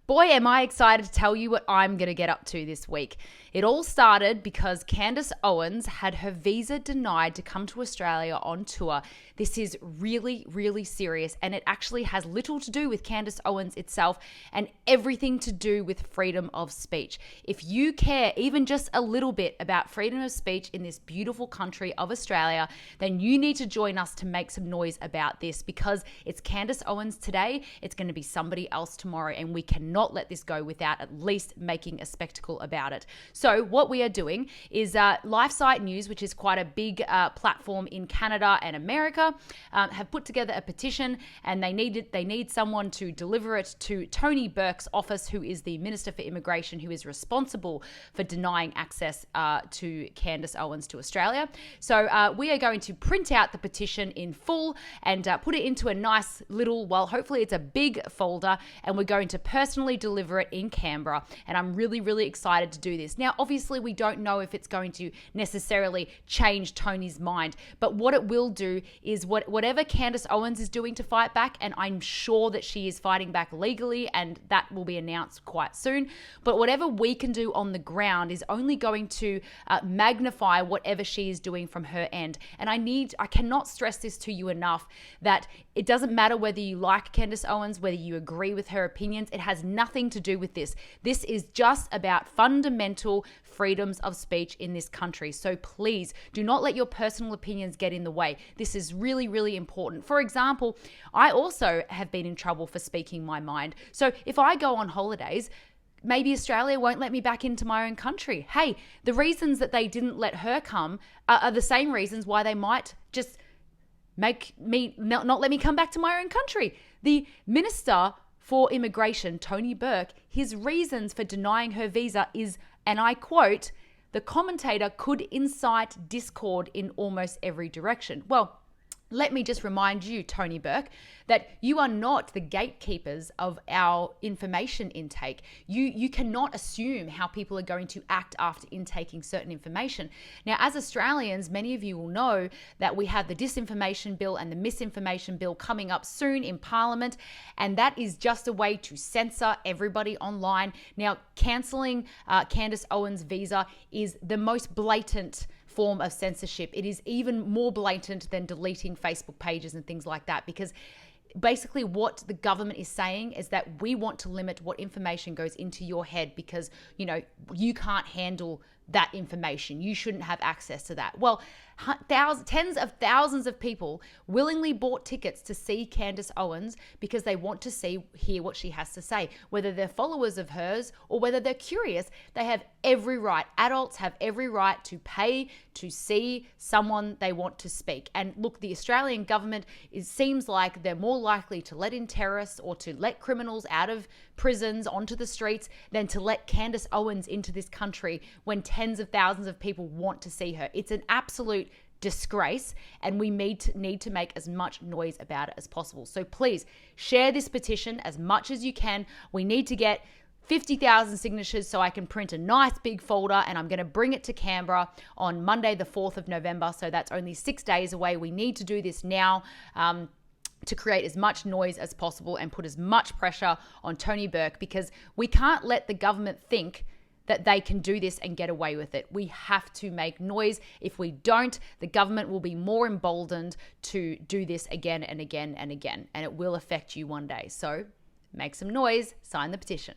Boy, am I excited to tell you what I'm going to get up to this week. It all started because Candace Owens had her visa denied to come to Australia on tour. This is really, really serious, and it actually has little to do with Candace Owens itself and everything to do with freedom of speech. If you care even just a little bit about freedom of speech in this beautiful country of Australia, then you need to join us to make some noise about this, because it's Candace Owens today, it's going to be somebody else tomorrow, and we cannot let this go without at least making a spectacle about it. So what we are doing is LifeSite News, which is quite a big platform in Canada and America, have put together a petition, and they need someone to deliver it to Tony Burke's office, who is the Minister for Immigration, who is responsible for denying access to Candace Owens to Australia. So we are going to print out the petition in full and put it into a nice little, well, hopefully it's a big folder, and we're going to personally deliver it in Canberra. And I'm really, really excited to do this. Now, obviously, we don't know if it's going to necessarily change Tony's mind, but what it will do is whatever Candace Owens is doing to fight back, and I'm sure that she is fighting back legally, and that will be announced quite soon, but whatever we can do on the ground is only going to magnify whatever she is doing from her end. And I cannot stress this to you enough, that it doesn't matter whether you like Candace Owens, whether you agree with her opinions. It has nothing to do with this. This is just about fundamental freedoms of speech in this country. So please do not let your personal opinions get in the way. This is really, really important. For example, I also have been in trouble for speaking my mind. So if I go on holidays, maybe Australia won't let me back into my own country. Hey, the reasons that they didn't let her come are the same reasons why they might just make me not let me come back to my own country. The Minister for Immigration, Tony Burke, his reasons for denying her visa is, and I quote, "The commentator could incite discord in almost every direction." Well, let me just remind you, Tony Burke, that you are not the gatekeepers of our information intake. You cannot assume how people are going to act after intaking certain information. Now, as Australians, many of you will know that we have the disinformation bill and the misinformation bill coming up soon in Parliament, and that is just a way to censor everybody online. Now, cancelling Candace Owens' visa is the most blatant form of censorship. It is even more blatant than deleting Facebook pages and things like that, because basically what the government is saying is that we want to limit what information goes into your head, because you can't handle that information. You shouldn't have access to that. Well, tens of thousands of people willingly bought tickets to see Candace Owens because they want to hear what she has to say. Whether they're followers of hers or whether they're curious, they have every right. Adults have every right to pay to see someone they want to speak. And look, the Australian government, it seems like they're more likely to let in terrorists or to let criminals out of prisons onto the streets than to let Candace Owens into this country when tens of thousands of people want to see her. It's an absolute disgrace, and we need to make as much noise about it as possible. So please share this petition as much as you can. We need to get 50,000 signatures so I can print a nice big folder, and I'm going to bring it to Canberra on Monday, the 4th of November. So that's only 6 days away. We need to do this now. To create as much noise as possible and put as much pressure on Tony Burke, because we can't let the government think that they can do this and get away with it. We have to make noise. If we don't, the government will be more emboldened to do this again and again and again, and it will affect you one day. So make some noise, sign the petition.